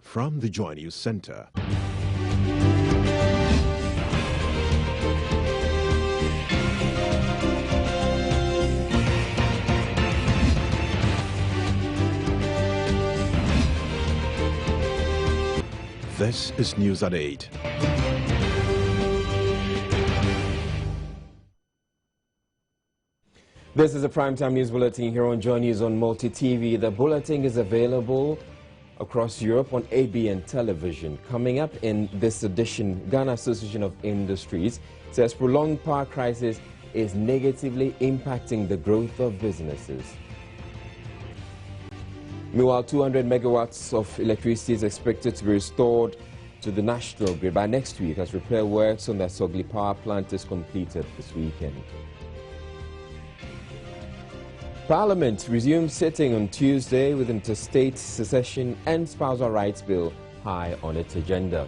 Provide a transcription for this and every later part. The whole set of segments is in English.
From the Joy News Center. This is News at 8. This is a primetime news bulletin here on Joy News on Multi TV. The bulletin is available across Europe on ABN television. Coming up in this edition, Ghana Association of Industries says prolonged power crisis is negatively impacting the growth of businesses. Meanwhile, 200 megawatts of electricity is expected to be restored to the national grid by next week as repair works on the Sogli power plant is completed this weekend. Parliament resumes sitting on Tuesday with interstate secession and spousal rights bill high on its agenda.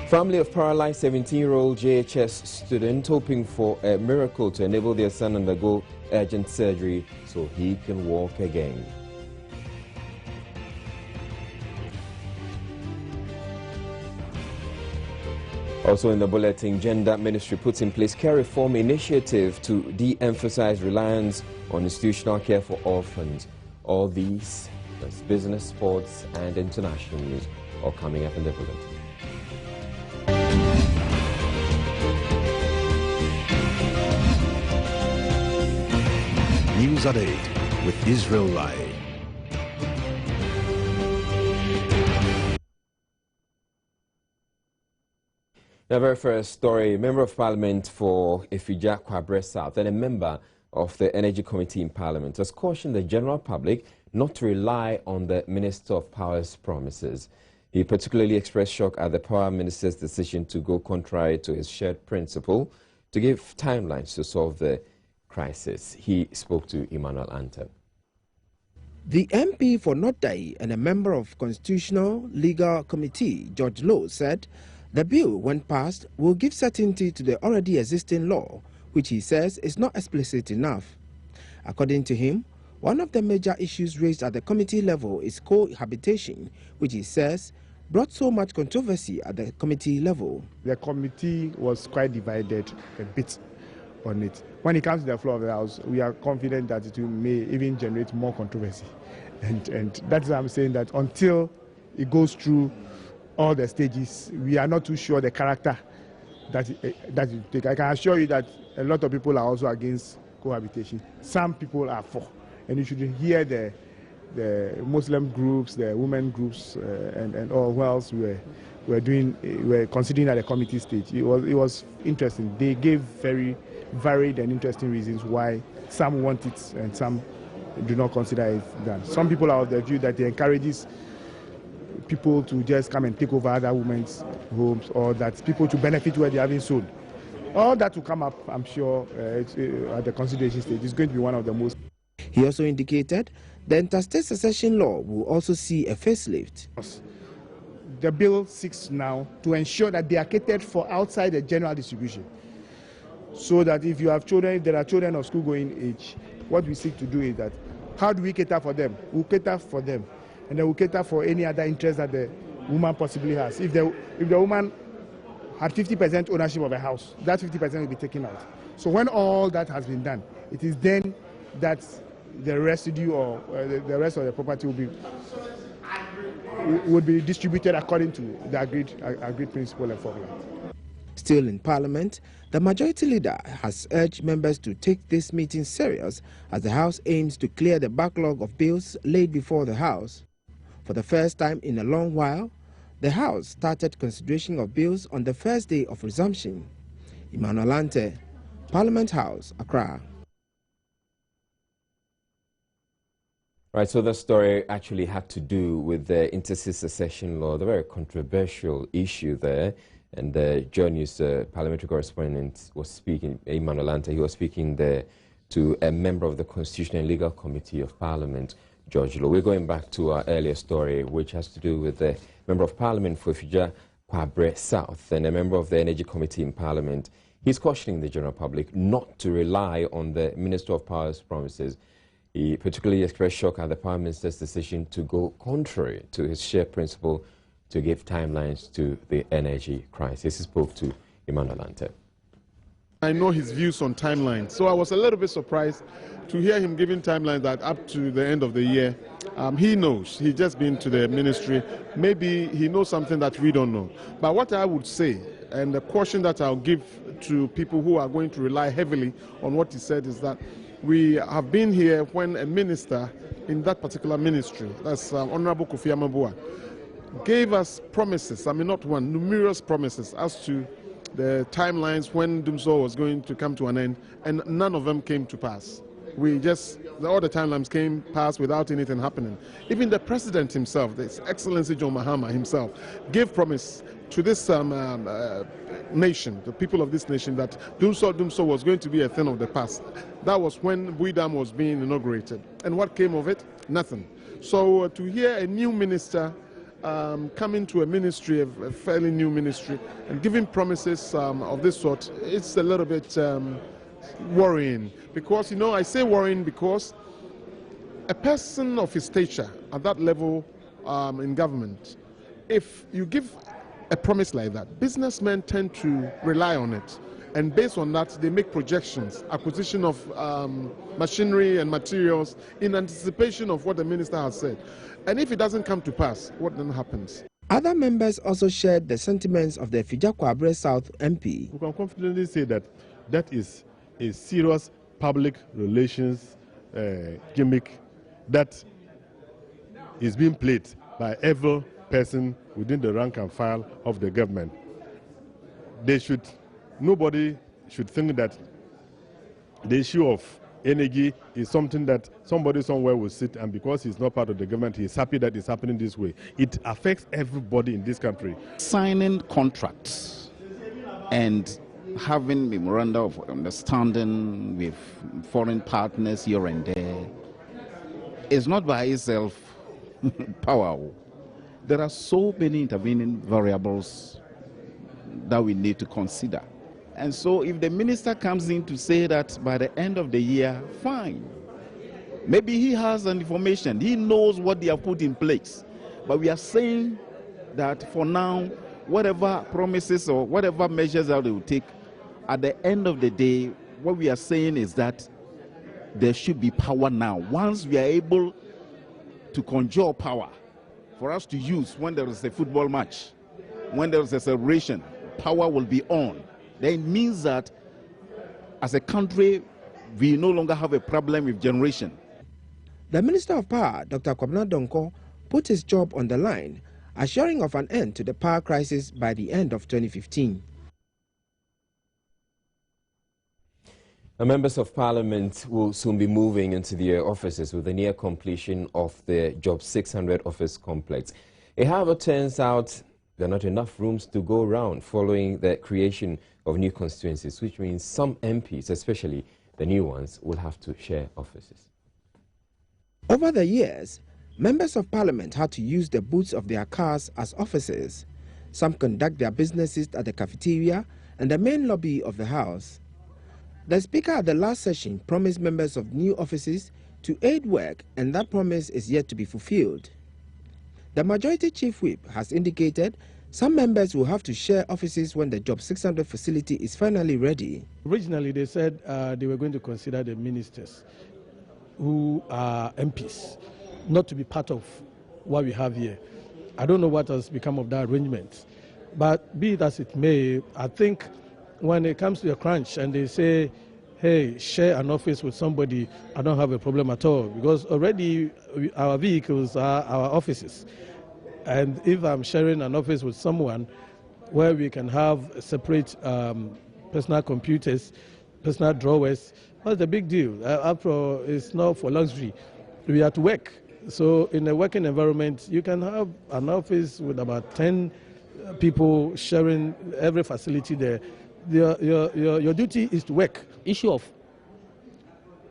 Family of paralyzed 17-year-old JHS student hoping for a miracle to enable their son undergo urgent surgery so he can walk again. Also in the bulletin, Gender Ministry puts in place care reform initiative to de-emphasize reliance on institutional care for orphans. All these, plus business, sports and international news, all coming up in the bulletin. News at 8 with Israel Lai. The very first story, Member of Parliament for Ifija Kwabre South and a member of the Energy Committee in Parliament has cautioned the general public not to rely on the Minister of Power's promises. He particularly expressed shock at the Power Minister's decision to go contrary to his shared principle to give timelines to solve the crisis. He spoke to Emmanuel Ante. The MP for Nodai and a member of Constitutional Legal Committee, George Lowe, said the bill, when passed, will give certainty to the already existing law, which he says is not explicit enough. According to him, one of the major issues raised at the committee level is cohabitation, which he says brought so much controversy at the committee level. The committee was quite divided a bit on it. When it comes to the floor of the House, we are confident that it may even generate more controversy. And that's why I'm saying that until it goes through all the stages, we are not too sure the character that it take. I can assure you that a lot of people are also against cohabitation. Some people are for. And you should hear the Muslim groups, the women groups, and all who else were considering at the committee stage. It was interesting. They gave very varied and interesting reasons why some want it and some do not consider it done. Some people are of the view that it encourages people to just come and take over other women's homes, or that people to benefit where they are being sold. All that will come up, I'm sure, at the consideration stage. It's going to be one of the most. He also indicated the interstate succession law will also see a facelift. The bill seeks now to ensure that they are catered for outside the general distribution. So that if you have children, if there are children of school-going age, what we seek to do is that, how do we cater for them? We'll cater for them. And then we'll cater for any other interest that the woman possibly has. If the woman had 50% ownership of a house, that 50% will be taken out. So when all that has been done, it is then that the residue or the rest of the property would be distributed according to the agreed principle and formula. Still in Parliament, the majority leader has urged members to take this meeting serious as the House aims to clear the backlog of bills laid before the House. For the first time in a long while, the House started consideration of bills on the first day of resumption. Emmanuel Ante, Parliament House, Accra. Right, so the story actually had to do with the interstate succession law, the very controversial issue there. And the Joy News parliamentary correspondent was speaking, Emmanuel Ante, he was speaking there to a member of the Constitutional and Legal Committee of Parliament, George Lowe. We're going back to our earlier story, which has to do with the Member of Parliament for Ifija Kwabre South and a member of the Energy Committee in Parliament. He's cautioning the general public not to rely on the Minister of Power's promises. He particularly expressed shock at the Prime Minister's decision to go contrary to his shared principle to give timelines to the energy crisis. He spoke to Emmanuel Ante. I know his views on timelines, so I was a little bit surprised to hear him giving timelines that up to the end of the year. He knows. He's just been to the ministry. Maybe he knows something that we don't know. But what I would say, and the caution that I'll give to people who are going to rely heavily on what he said, is that we have been here when a minister in that particular ministry, that's Honorable Kofi Amabua, gave us promises, not one, numerous promises as to the timelines when Dumso was going to come to an end, and none of them came to pass. All the timelines came past without anything happening. Even the president himself, His Excellency John Mahama himself, gave promise to this nation, the people of this nation, that Dumso was going to be a thing of the past. That was when Buidam was being inaugurated. And what came of it? Nothing. So to hear a new minister coming to a ministry, a fairly new ministry, and giving promises of this sort, it's a little bit worrying. Because, I say worrying because a person of his stature at that level in government, if you give a promise like that, businessmen tend to rely on it. And based on that, they make projections, acquisition of machinery and materials in anticipation of what the minister has said. And if it doesn't come to pass, what then happens? Other members also shared the sentiments of the Fija-Kwabre South MP. We can confidently say that that is a serious public relations gimmick that is being played by every person within the rank and file of the government. Nobody should think that the issue of energy is something that somebody somewhere will sit, and because he's not part of the government, he's happy that it's happening this way. It affects everybody in this country. Signing contracts and having memoranda of understanding with foreign partners here and there is not by itself powerful. There are so many intervening variables that we need to consider. And so if the minister comes in to say that by the end of the year, fine. Maybe he has an information, he knows what they have put in place. But we are saying that for now, whatever promises or whatever measures that they will take, at the end of the day, what we are saying is that there should be power now. Once we are able to conjure power for us to use when there is a football match, when there is a celebration, power will be on. Then it means that as a country, we no longer have a problem with generation. The Minister of Power, Dr. Kwabena Donko, put his job on the line, assuring of an end to the power crisis by the end of 2015. The members of Parliament will soon be moving into their offices with the near completion of the Job 600 office complex. It, however, turns out there are not enough rooms to go around following the creation of new constituencies, which means some MPs, especially the new ones, will have to share offices. Over the years, members of Parliament had to use the boots of their cars as offices. Some conduct their businesses at the cafeteria and the main lobby of the House. The Speaker at the last session promised members of new offices to aid work, and that promise is yet to be fulfilled. The Majority Chief Whip has indicated some members will have to share offices when the Job 600 facility is finally ready. Originally, they said they were going to consider the ministers who are MPs not to be part of what we have here. I don't know what has become of that arrangement. But be it as it may, I think when it comes to a crunch and they say, hey, share an office with somebody, I don't have a problem at all, because already our vehicles are our offices. And if I'm sharing an office with someone where we can have separate personal computers, personal drawers, what's the big deal? After all, it's not for luxury. We have to work. So in a working environment, you can have an office with about 10 people sharing every facility there. Your duty is to work. Issue of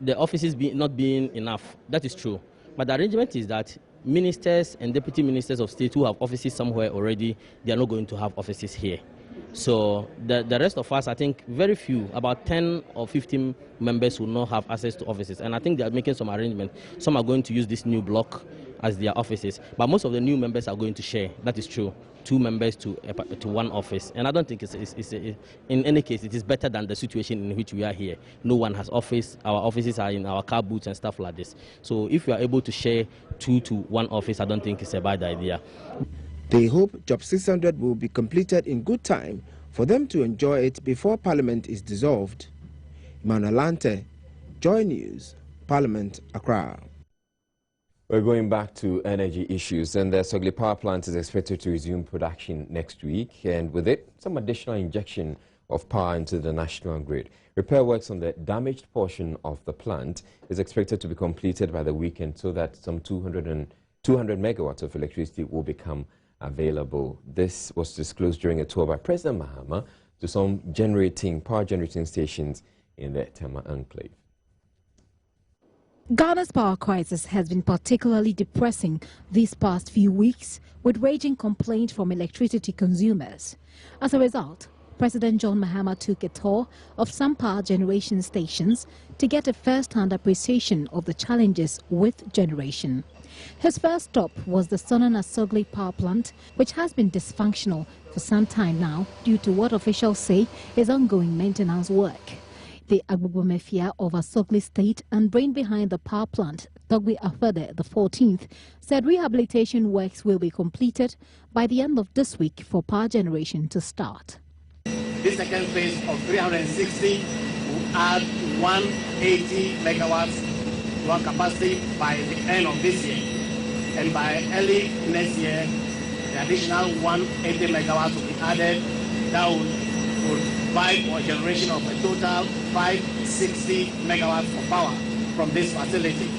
the offices not being enough, that is true. But the arrangement is that ministers and deputy ministers of state who have offices somewhere already, they are not going to have offices here. So the rest of us, I think very few, about 10 or 15 members will not have access to offices. And I think they are making some arrangements. Some are going to use this new block as their offices. But most of the new members are going to share. That is true. 2 members to one office. And I don't think in any case, it is better than the situation in which we are here. No one has office. Our offices are in our car booths and stuff like this. So if we are able to share 2 to 1 office, I don't think it's a bad idea. They hope Job 600 will be completed in good time for them to enjoy it before Parliament is dissolved. Emmanuel Lante, Joy News, Parliament, Accra. We're going back to energy issues, and the Sogli power plant is expected to resume production next week, and with it, some additional injection of power into the national grid. Repair works on the damaged portion of the plant is expected to be completed by the weekend so that some 200 megawatts of electricity will become available. This was disclosed during a tour by President Mahama to some power generating stations in the Tema enclave. Ghana's power crisis has been particularly depressing these past few weeks, with raging complaints from electricity consumers. As a result, President John Mahama took a tour of some power generation stations to get a first-hand appreciation of the challenges with generation. His first stop was the Sonana Sogli power plant, which has been dysfunctional for some time now due to what officials say is ongoing maintenance work. The Agbogbo of Asogli State and brain behind the power plant, Togbi Afede the 14th, said rehabilitation works will be completed by the end of this week for power generation to start. This second phase of 360 will add 180 megawatts to our capacity by the end of this year. And by early next year, the additional 180 megawatts will be added. That will provide for a generation of a total 560 megawatts of power from this facility.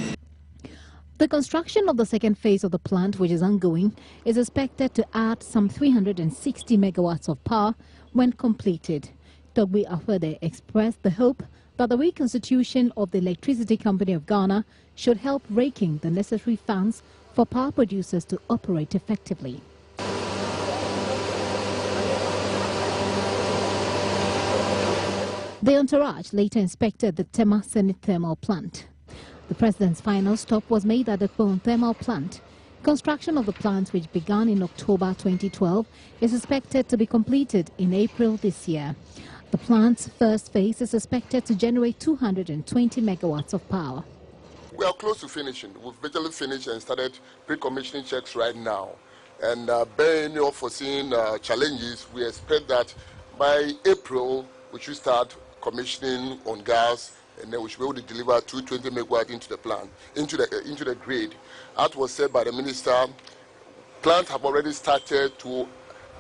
The construction of the second phase of the plant, which is ongoing, is expected to add some 360 megawatts of power when completed. Togbi Afede expressed the hope that the reconstitution of the Electricity Company of Ghana should help raking the necessary funds for power producers to operate effectively. The entourage later inspected the Tema Senate thermal plant. The president's final stop was made at the Kpone thermal plant. Construction of the plant, which began in October 2012, is expected to be completed in April this year. The plant's first phase is expected to generate 220 megawatts of power. We are close to finishing. We've virtually finished and started pre-commissioning checks right now. And bearing any unforeseen challenges, we expect that by April we should start commissioning on gas, and then we should be able to deliver 220 megawatts into the plant, into the grid. As was said by the minister, plants have already started to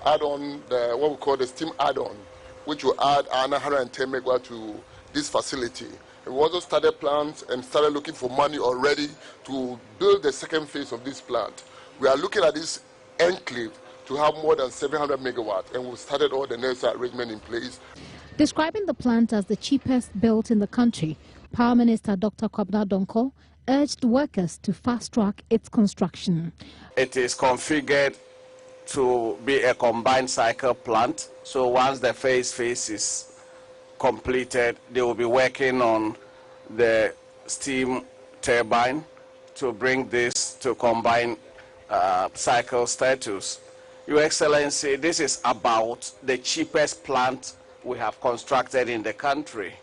add on what we call the steam add-on, which will add 110 megawatts to this facility. And we also started plans and started looking for money already to build the second phase of this plant. We are looking at this enclave to have more than 700 megawatts, and we've started all the necessary arrangement in place. Describing the plant as the cheapest built in the country, Power Minister Dr. Kwabena Donkor urged workers to fast-track its construction. It is configured to be a combined cycle plant, so once the phase is completed, they will be working on the steam turbine to bring this to combined cycle status. Your Excellency, this is about the cheapest plant we have constructed in the country.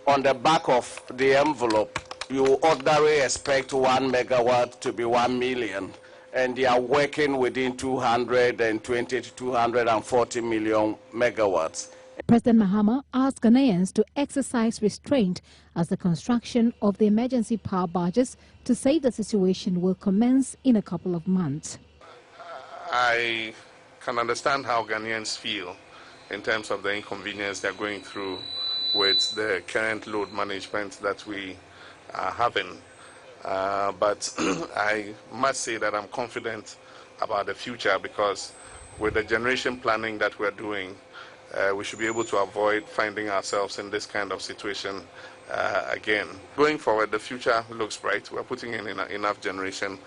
On the back of the envelope, you ordinarily expect 1 megawatt to be 1 million, and they are working within 220 to 240 million megawatts. President Mahama asked Ghanaians to exercise restraint as the construction of the emergency power barges to save the situation will commence in a couple of months. I can understand how Ghanaians feel in terms of the inconvenience they're going through with the current load management that we are having. But I must say that I'm confident about the future, because with the generation planning that we're doing, we should be able to avoid finding ourselves in this kind of situation again. Going forward, the future looks bright. We're putting in enough generation,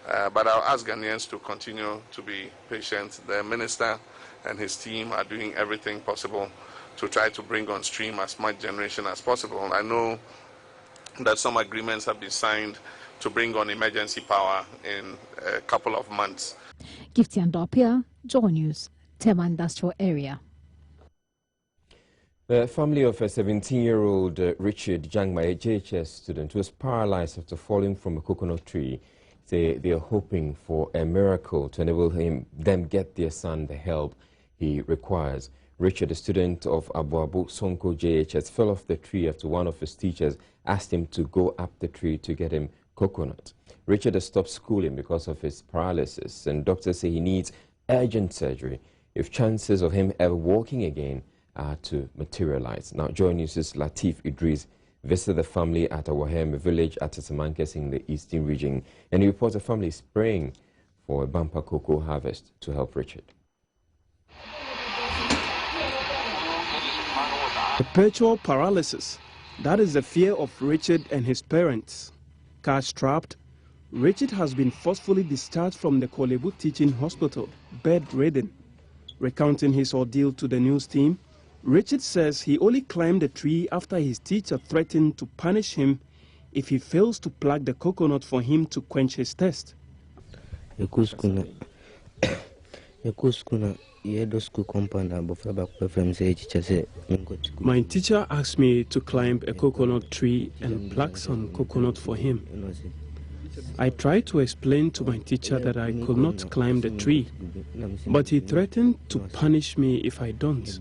but I'll ask Ghanaians to continue to be patient. The minister and his team are doing everything possible to try to bring on stream as much generation as possible. I know that some agreements have been signed to bring on emergency power in a couple of months. Gifty Andopia, Joy News, Tema Industrial Area. The family of a 17-year-old Richard Jangma, a JHS student who was paralyzed after falling from a coconut tree, say they are hoping for a miracle to enable them get their son the help he requires. Richard, a student of Abuabu Sonko JHS, fell off the tree after one of his teachers asked him to go up the tree to get him coconut. Richard has stopped schooling because of his paralysis, and doctors say he needs urgent surgery if chances of him ever walking again are to materialize. Now, Joy News' Latif Idris visited the family at Awahem, a village at Tasamankes in the eastern region, and he reports the family is praying for a bumper cocoa harvest to help Richard. Perpetual paralysis. That is the fear of Richard and his parents. Cash-strapped, Richard has been forcefully discharged from the Kolebu Teaching Hospital, bedridden. Recounting his ordeal to the news team, Richard says he only climbed the tree after his teacher threatened to punish him if he fails to pluck the coconut for him to quench his thirst. My teacher asked me to climb a coconut tree and pluck some coconut for him. I tried to explain to my teacher that I could not climb the tree, but he threatened to punish me if I don't.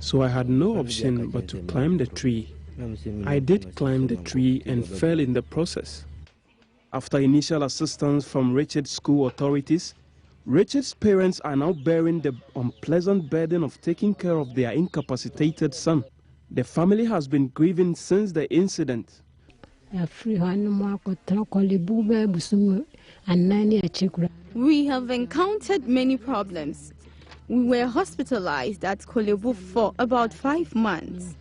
So I had no option but to climb the tree. I did climb the tree and fell in the process. After initial assistance from Richard's school authorities, Richard's parents are now bearing the unpleasant burden of taking care of their incapacitated son. The family has been grieving since the incident. We have encountered many problems. We were hospitalized at Kolebu for about 5 months.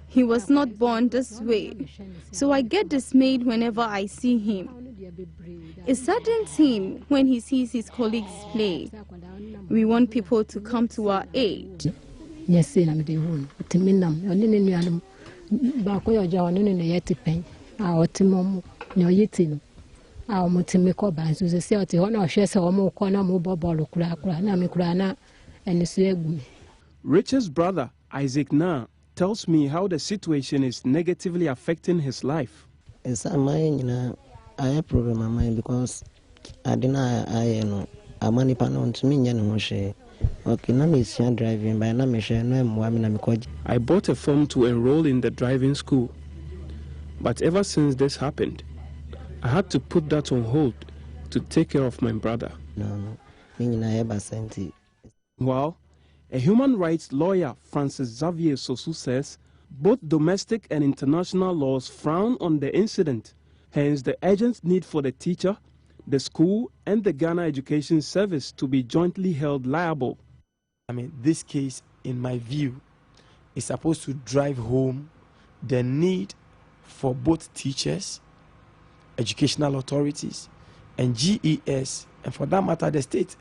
He was not born this way, so I get dismayed whenever I see him. It saddens him when he sees his colleagues play. We want people to come to our aid. Richard's brother, Isaac Na, tells me how the situation is negatively affecting his life. I have problem in my mind because I didn't I money pan on to me okay, now me driving by now me I bought a form to enroll in the driving school, but ever since this happened, I had to put that on hold to take care of my brother. Well, a human rights lawyer, Francis Xavier Sosu, says both domestic and international laws frown on the incident. Hence, the urgent need for the teacher, the school, and the Ghana Education Service to be jointly held liable. This case, in my view, is supposed to drive home the need for both teachers, educational authorities, and GES, and for that matter, the state,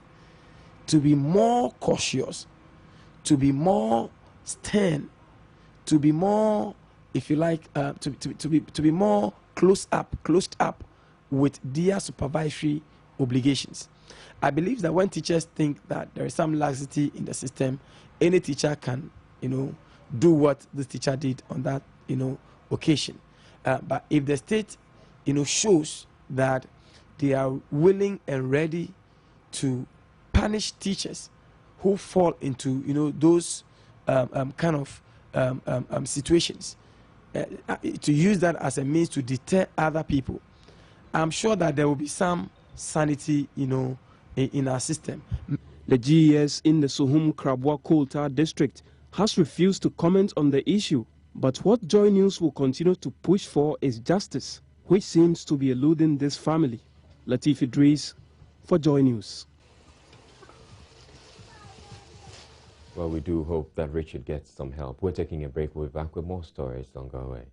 to be more cautious, to be more stern, to be more, if you like, to be more closed up with their supervisory obligations. I believe that when teachers think that there is some laxity in the system, any teacher can, do what this teacher did on that, occasion. But if the state, shows that they are willing and ready to punish teachers who fall into, those kind of situations, to use that as a means to deter other people, I'm sure that there will be some sanity, in our system. The GES in the Suhum Krabwa Kolta district has refused to comment on the issue, but what Joy News will continue to push for is justice, which seems to be eluding this family. Latif Idris for Joy News. Well, we do hope that Richard gets some help. We're taking a break. We'll be back with more stories. Don't go away.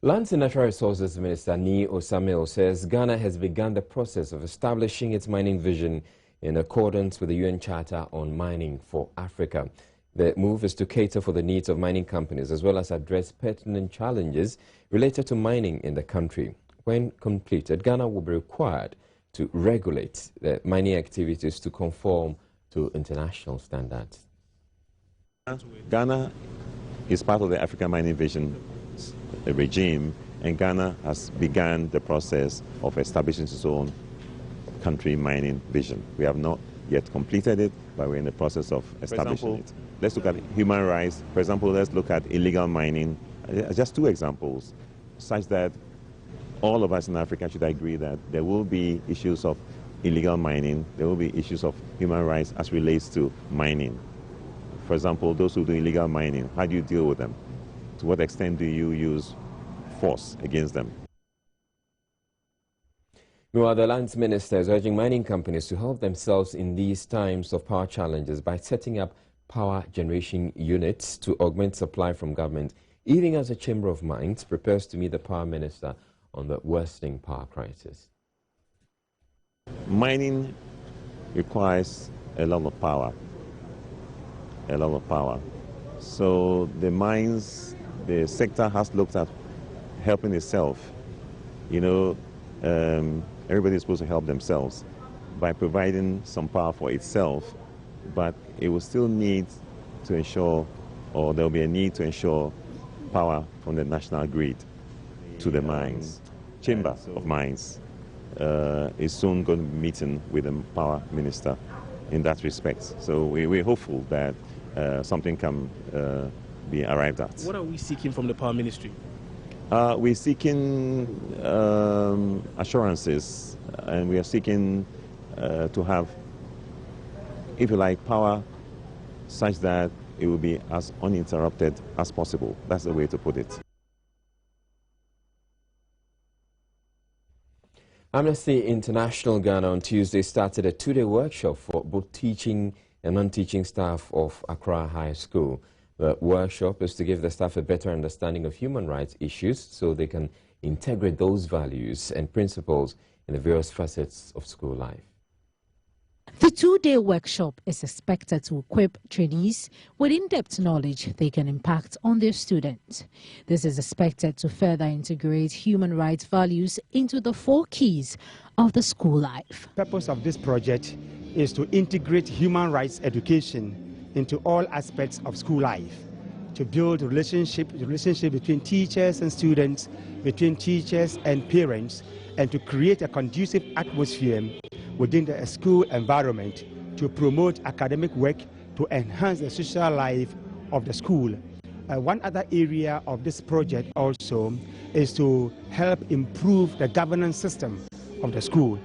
Lands and Natural Resources Minister Ni Osamil says Ghana has begun the process of establishing its mining vision in accordance with the UN Charter on Mining for Africa. The move is to cater for the needs of mining companies as well as address pertinent challenges related to mining in the country. When completed, Ghana will be required to regulate the mining activities to conform to international standards. Ghana is part of the African Mining Vision regime, and Ghana has begun the process of establishing its own country mining vision. We have not yet completed it, but we're in the process of establishing it. Let's look at human rights. For example, let's look at illegal mining. Just two examples, such that all of us in Africa should agree that there will be issues of illegal mining, there will be issues of human rights as relates to mining. For example, those who do illegal mining, how do you deal with them? To what extent do you use force against them? Meanwhile, the lands minister is urging mining companies to help themselves in these times of power challenges by setting up power generation units to augment supply from government, even as the Chamber of Mines prepares to meet the power minister on the worsening power crisis. Mining requires a lot of power. So the mines, the sector has looked at helping itself. You know, everybody is supposed to help themselves by providing some power for itself, but it will still need to ensure, or there will be a need to ensure power from the national grid to the mines. Chamber of Mines is soon going to be meeting with the power minister in that respect. So we're hopeful that something can be arrived at. What are we seeking from the power ministry? We're seeking assurances, and we are seeking to have, if you like, power such that it will be as uninterrupted as possible. That's the way to put it. Amnesty International Ghana on Tuesday started a two-day workshop for both teaching and non-teaching staff of Accra High School. The workshop is to give the staff a better understanding of human rights issues so they can integrate those values and principles in the various facets of school life. The two-day workshop is expected to equip trainees with in-depth knowledge they can impact on their students. This is expected to further integrate human rights values into the 4 keys of the school life. The purpose of this project is to integrate human rights education into all aspects of school life, to build relationship between teachers and students, between teachers and parents, and to create a conducive atmosphere within the school environment to promote academic work, to enhance the social life of the school. One other area of this project also is to help improve the governance system of the school,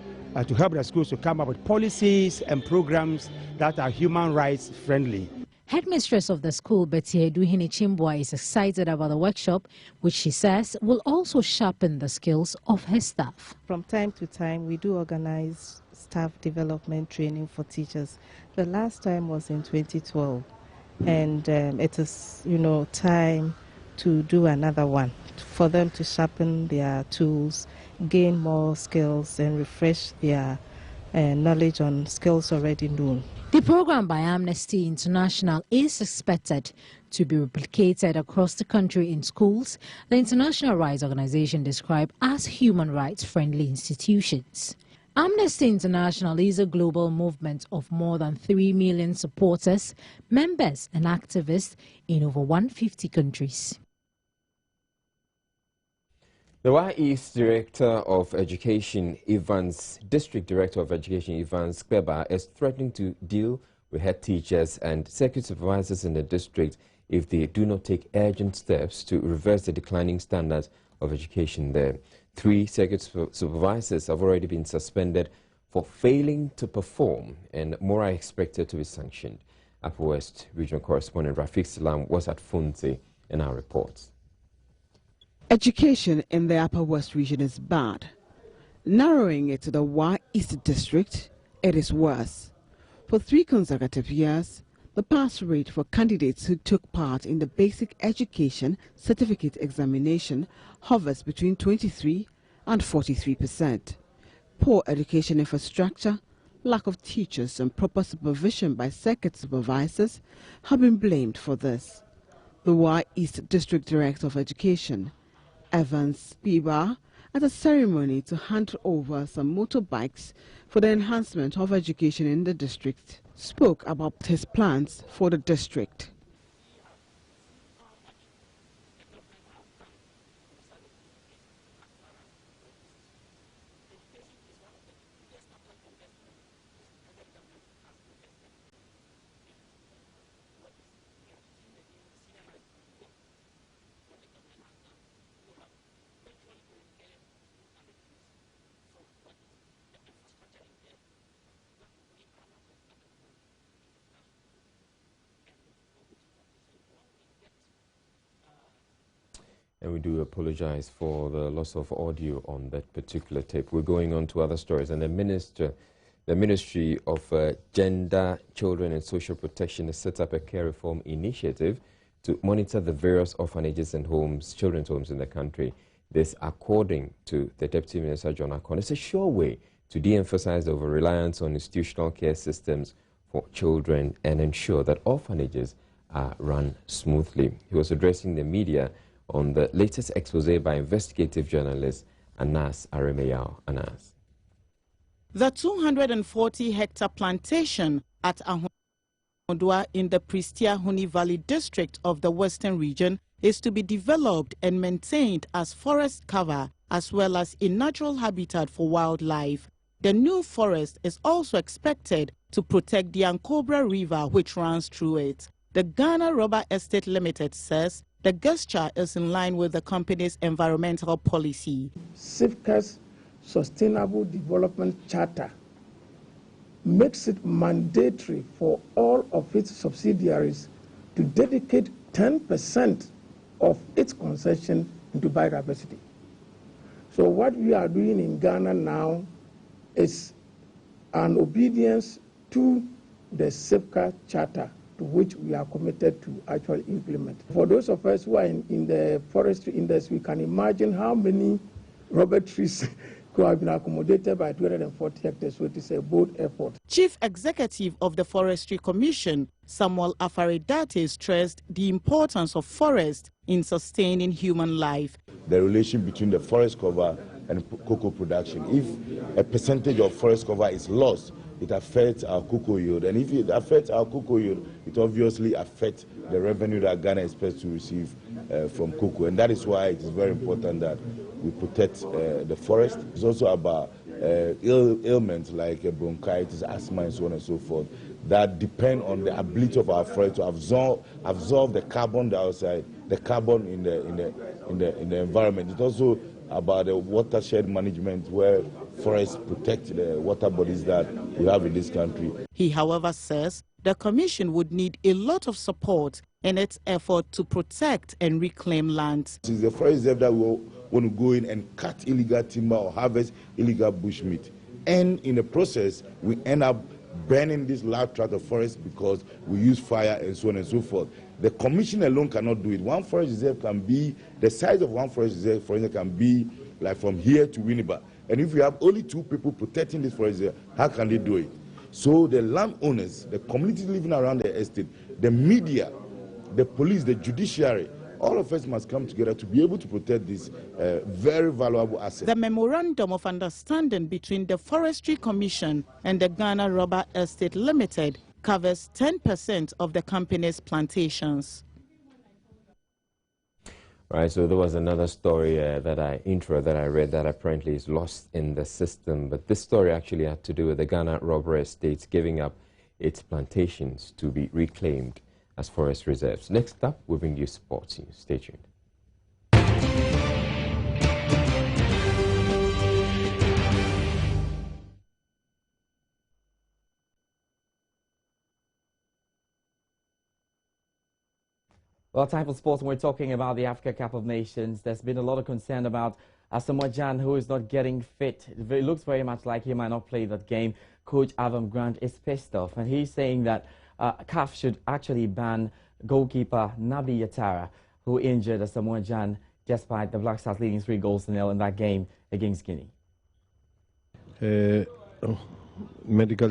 to help the schools to come up with policies and programs that are human rights friendly. Headmistress of the school, Betty Eduhine Chimbwa, is excited about the workshop, which she says will also sharpen the skills of her staff. From time to time, we do organize staff development training for teachers. The last time was in 2012, and it is, time to do another one for them to sharpen their tools, gain more skills, and refresh their knowledge on skills already known. The program by Amnesty International is expected to be replicated across the country in schools the International Rights Organization described as human rights friendly institutions. Amnesty International is a global movement of more than 3 million supporters, members and activists in over 150 countries. The Wa East Director of Education, District Director of Education, Evans Kweba, is threatening to deal with head teachers and circuit supervisors in the district if they do not take urgent steps to reverse the declining standards of education there. 3 circuit supervisors have already been suspended for failing to perform, and more are expected to be sanctioned. Upper West Regional Correspondent Rafiq Salam was at Funze in our reports. Education in the Upper West region is bad. Narrowing it to the Wa East District, it is worse. For 3 consecutive years, The pass rate for candidates who took part in the basic education certificate examination hovers between 23 and 43%. Poor education infrastructure, lack of teachers and proper supervision by circuit supervisors have been blamed for this. The Y East District Director of Education, Evans Biba, at a ceremony to hand over some motorbikes for the enhancement of education in the district, spoke about his plans for the district. And we do apologize for the loss of audio on that particular tape. We're going on to other stories. And the Ministry of Gender, Children and Social Protection has set up a care reform initiative to monitor the various orphanages and homes, children's homes in the country. This, according to the Deputy Minister John Akon, is a sure way to de-emphasize the over-reliance on institutional care systems for children and ensure that orphanages are run smoothly. He was addressing the media on the latest expose by investigative journalist Anas Aremeyao. Anas. The 240-hectare plantation at Ahondua in the Pristia Huni Valley district of the Western region is to be developed and maintained as forest cover as well as a natural habitat for wildlife. The new forest is also expected to protect the Ankobra River which runs through it. The Ghana Rubber Estate Limited says the gesture is in line with the company's environmental policy. CIFCA's Sustainable Development Charter makes it mandatory for all of its subsidiaries to dedicate 10% of its concession into biodiversity. So what we are doing in Ghana now is an obedience to the CIFCA Charter, to which we are committed to actually implement. For those of us who are in the forestry industry, we can imagine how many rubber trees could have been accommodated by 240 hectares, so it is a bold effort. Chief Executive of the Forestry Commission, Samuel Afaredate, stressed the importance of forest in sustaining human life. The relation between the forest cover and cocoa production. If a percentage of forest cover is lost, it affects our cocoa yield. And if it affects our cocoa yield, it obviously affects the revenue that Ghana expects to receive from cocoa. And that is why it is very important that we protect the forest. It's also about ailments like bronchitis, asthma, and so on and so forth, that depend on the ability of our forest to absorb the carbon dioxide, the carbon in the environment. It's also about the watershed management, where forests protect the water bodies that we have in this country. He, however, says the Commission would need a lot of support in its effort to protect and reclaim lands. It's the forest reserve that we want to go in and cut illegal timber or harvest illegal bushmeat. And in the process, we end up burning this large tract of forest because we use fire and so on and so forth. The Commission alone cannot do it. One forest reserve can be, the size of one forest reserve, for instance, can be like from here to Winneba. And if you have only 2 people protecting this forest reserve, how can they do it? So the landowners, the communities living around the estate, the media, the police, the judiciary, all of us must come together to be able to protect this very valuable asset. The Memorandum of Understanding between the Forestry Commission and the Ghana Rubber Estate Limited covers 10% of the company's plantations. Right, so there was another story that I read that apparently is lost in the system. But this story actually had to do with the Ghana Rubber Estates giving up its plantations to be reclaimed as forest reserves. Next up, we'll bring you sports news. Stay tuned. Well, time for sports, when we're talking about the Africa Cup of Nations, there's been a lot of concern about Asamoah Gyan, who is not getting fit. It looks very much like he might not play that game. Coach Avam Grant is pissed off, and he's saying that CAF should actually ban goalkeeper Nabi Yatara, who injured Samoa Jan despite the Black Stars leading 3-0 in that game against Guinea. Medical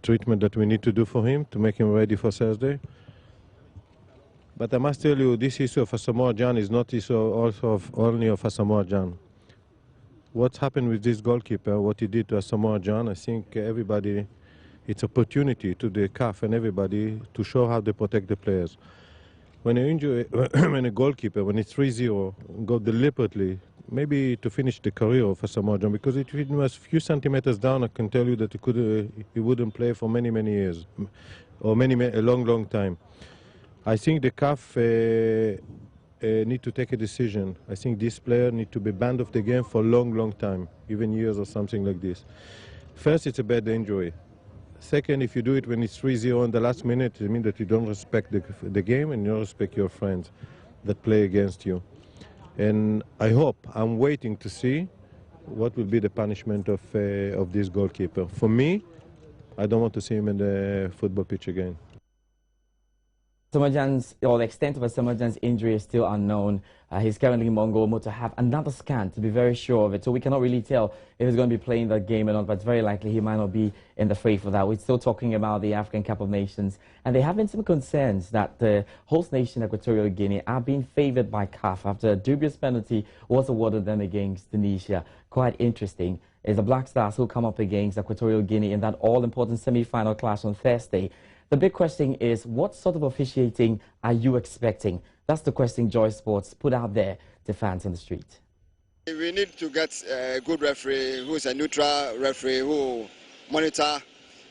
treatment that we need to do for him to make him ready for Thursday. But I must tell you, this issue of Samoa Jan is not issue also only of Samoa Jan. What happened with this goalkeeper, what he did to Samoa Jan, I think everybody, it's opportunity to the CAF and everybody to show how they protect the players. When you injure, when a goalkeeper, when it's 3-0, go deliberately, maybe to finish the career of Samoa Jan, because if it was a few centimeters down, I can tell you that he wouldn't play for many, many years, or a long, long time. I think the CAF need to take a decision. I think this player need to be banned of the game for a long, long time, even years or something like this. First, it's a bad injury. Second, if you do it when it's 3-0 in the last minute, it means that you don't respect the game and you don't respect your friends that play against you. And I'm waiting to see what will be the punishment of this goalkeeper. For me, I don't want to see him in the football pitch again. The extent of Samoa Jan's injury is still unknown. He's currently in Mongomo to have another scan to be very sure of it. So we cannot really tell if he's going to be playing that game or not, but it's very likely he might not be in the fray for that. We're still talking about the African Cup of Nations, and there have been some concerns that the host nation, Equatorial Guinea, are being favoured by CAF after a dubious penalty was awarded them against Tunisia. Quite interesting is the Black Stars who come up against Equatorial Guinea in that all-important semi-final clash on Thursday. The big question is, what sort of officiating are you expecting? That's the question Joy Sports put out there to fans on the street. We need to get a good referee who is a neutral referee who monitor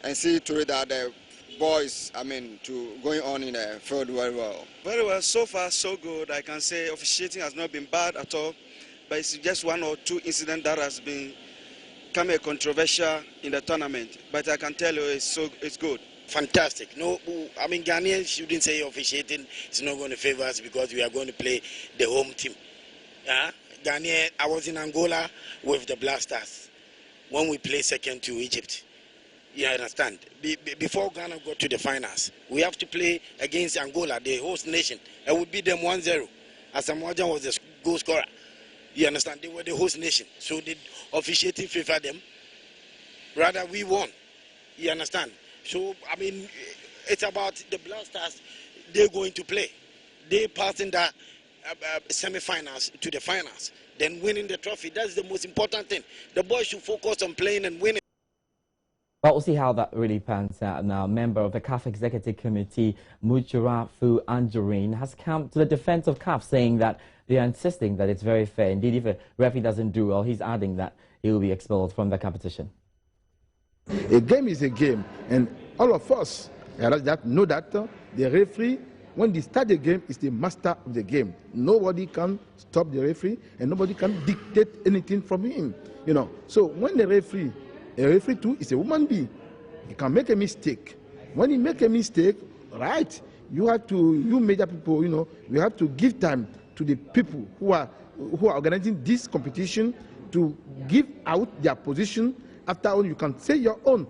and see to it that the boys, going on in the field very well. Very well, so far so good. I can say officiating has not been bad at all, but it's just one or two incidents that has become a controversial in the tournament. But I can tell you it's good. Fantastic. No, Ghanaians shouldn't say officiating is not going to favor us because we are going to play the home team. Ghanaian, I was in Angola with the Black Stars when we played second to Egypt. You understand? Before Ghana got to the finals, we have to play against Angola, the host nation, and we beat them 1-0. Samoa Jan was the goal scorer. You understand? They were the host nation, so the officiating favored them. Rather, we won. You understand? So, it's about the Black Stars. They're going to play. They passing the semi-finals to the finals. Then winning the trophy. That's the most important thing. The boys should focus on playing and winning. But we'll see how that really pans out now. Member of the CAF Executive Committee, Muchurafu Anjorin, has come to the defense of CAF, saying that they are insisting that it's very fair. Indeed, if a referee doesn't do well, he's adding that he will be expelled from the competition. A game is a game, and all of us know that the referee, when they start the game, is the master of the game. Nobody can stop the referee, and nobody can dictate anything from him. So when the referee, a referee too is a human being. He can make a mistake. When he make a mistake, right? You major people, you have to give time to the people who are organizing this competition to give out their position. After all, you can say your own.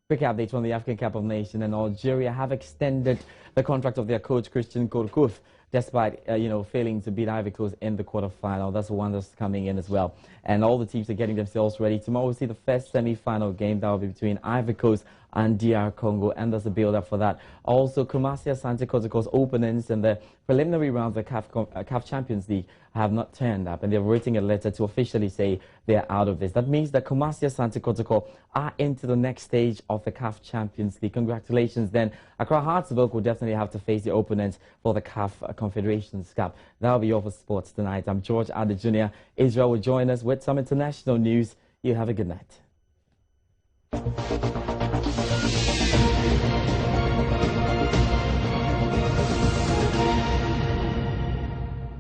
Quick update from the African Cup of Nations, and Algeria have extended the contract of their coach Christian Kourkouf, despite failing to beat Ivory Coast in the quarterfinal. That's one that's coming in as well. And all the teams are getting themselves ready. Tomorrow we'll see the first semi-final game that will be between Ivory Coast and DR Congo, and there's a build-up for that. Also, Kumasi Asante Kotoko's openings in the preliminary round of the CAF Champions League have not turned up, and they're writing a letter to officially say they're out of this. That means that Kumasi Asante Kotoko are into the next stage of the CAF Champions League. Congratulations then. Accra Hartsburg will definitely have to face the opponents for the CAF Confederations Cup. That'll be all for sports tonight. I'm George Adde Jr. Israel will join us with some international news. You have a good night.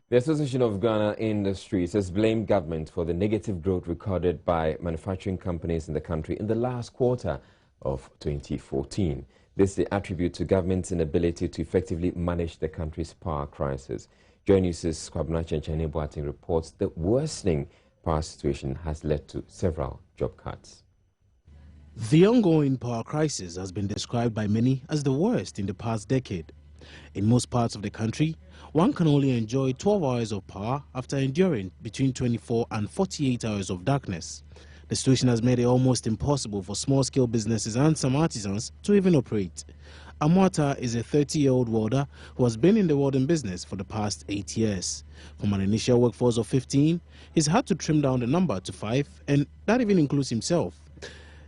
The Association of Ghana Industries has blamed government for the negative growth recorded by manufacturing companies in the country in the last quarter of 2014. This they attribute to government's inability to effectively manage the country's power crisis. Joy News' Kwabena Chenchene Boateng reports the worsening power situation has led to several job cuts. The ongoing power crisis has been described by many as the worst in the past decade. In most parts of the country, one can only enjoy 12 hours of power after enduring between 24 and 48 hours of darkness. The situation has made it almost impossible for small-scale businesses and some artisans to even operate. Amwata is a 30-year-old welder who has been in the welding business for the past 8 years. From an initial workforce of 15, he's had to trim down the number to 5, and that even includes himself.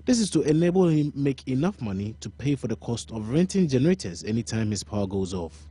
This is to enable him make enough money to pay for the cost of renting generators anytime his power goes off.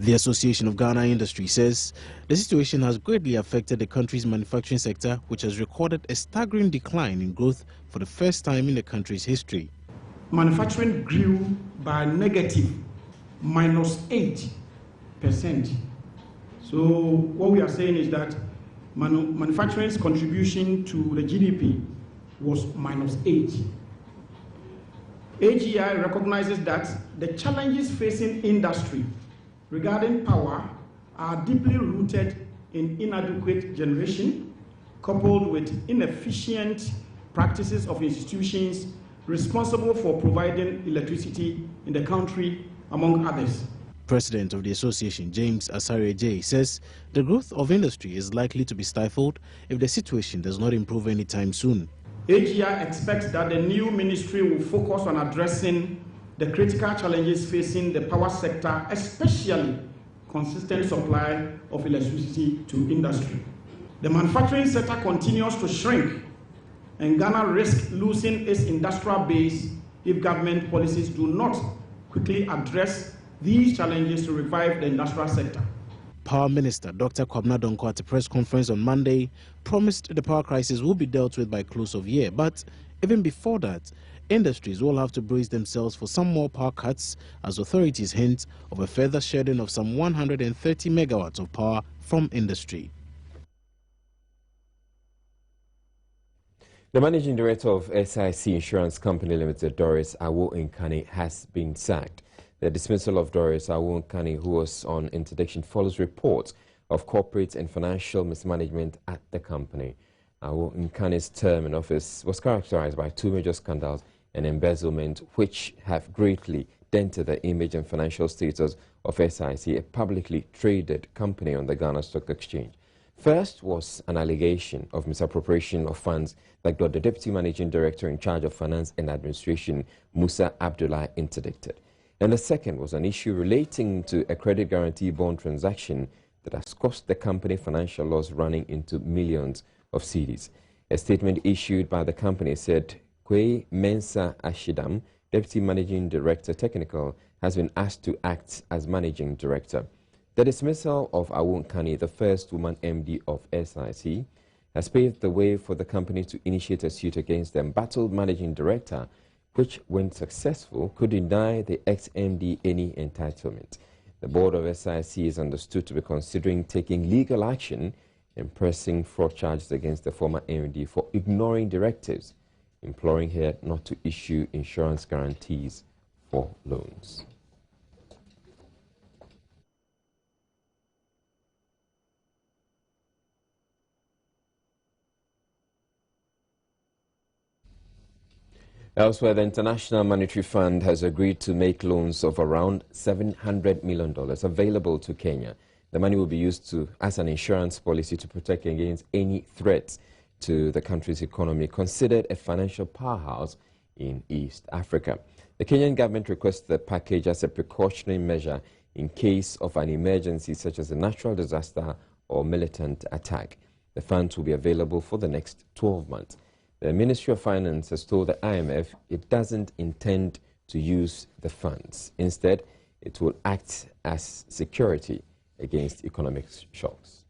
The Association of Ghana Industry says the situation has greatly affected the country's manufacturing sector, which has recorded a staggering decline in growth for the first time in the country's history. Manufacturing grew by negative -8%. So what we are saying is that manufacturing's contribution to the GDP was -8%. AGI recognizes that the challenges facing industry regarding power are deeply rooted in inadequate generation, coupled with inefficient practices of institutions responsible for providing electricity in the country, among others. President of the association, James Asare J, says the growth of industry is likely to be stifled if the situation does not improve anytime soon. AGI expects that the new ministry will focus on addressing the critical challenges facing the power sector, especially consistent supply of electricity to industry. The manufacturing sector continues to shrink, and Ghana risks losing its industrial base if government policies do not quickly address these challenges to revive the industrial sector. Power Minister Dr. Kwabena Donkor at a press conference on Monday promised the power crisis will be dealt with by close of year. But even before that, industries will have to brace themselves for some more power cuts as authorities hint of a further shedding of some 130 megawatts of power from industry. The managing director of SIC Insurance Company Limited, Doris Awo-Nkani, has been sacked. The dismissal of Doris Awo-Nkani, who was on interdiction, follows reports of corporate and financial mismanagement at the company. Awo-Nkani's term in office was characterized by two major scandals and embezzlement, which have greatly dented the image and financial status of SIC, a publicly traded company on the Ghana Stock Exchange. First was an allegation of misappropriation of funds that got the Deputy Managing Director in charge of Finance and Administration, Musa Abdullah, interdicted. And the second was an issue relating to a credit guarantee bond transaction that has cost the company financial loss running into millions of cedis. A statement issued by the company said Kwei Mensa Ashidam, Deputy Managing Director Technical, has been asked to act as Managing Director. The dismissal of Awo-Nkani, the first woman MD of SIC, has paved the way for the company to initiate a suit against the embattled Managing Director, which, when successful, could deny the ex-MD any entitlement. The board of SIC is understood to be considering taking legal action and pressing fraud charges against the former MD for ignoring directives, imploring her not to issue insurance guarantees for loans. Elsewhere, the International Monetary Fund has agreed to make loans of around $700 million available to Kenya. The money will be used as an insurance policy to protect against any threats to the country's economy, considered a financial powerhouse in East Africa. The Kenyan government requests the package as a precautionary measure in case of an emergency such as a natural disaster or militant attack. The funds will be available for the next 12 months. The Ministry of Finance has told the IMF it doesn't intend to use the funds. Instead, it will act as security against economic shocks.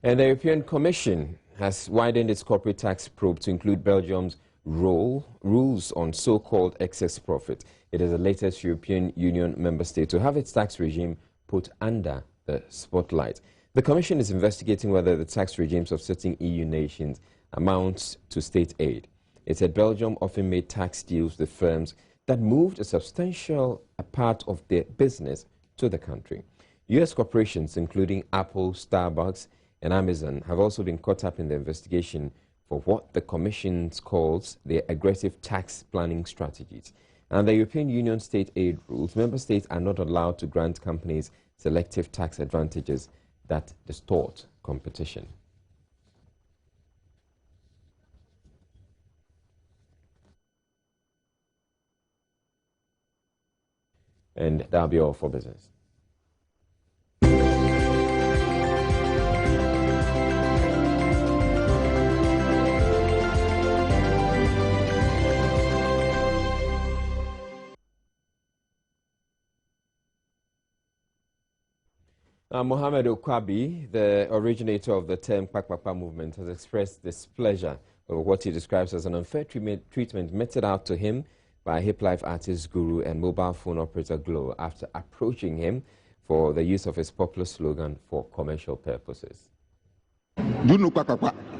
And the European Commission has widened its corporate tax probe to include Belgium's rules on so-called excess profit. It is the latest European Union member state to have its tax regime put under the spotlight. The Commission is investigating whether the tax regimes of certain EU nations amount to state aid. It said Belgium often made tax deals with firms that moved a substantial part of their business to the country. U.S. corporations, including Apple, Starbucks, and Amazon, have also been caught up in the investigation for what the Commission calls their aggressive tax planning strategies. And the European Union state aid rules, member states are not allowed to grant companies selective tax advantages that distort competition. And that'll be all for business. Mohamed Okwabi, the originator of the term Kpakpakpa movement, has expressed displeasure over what he describes as an unfair treatment meted out to him by hip life artist Guru and mobile phone operator Glo after approaching him for the use of his popular slogan for commercial purposes. Do you know Kpakpakpa?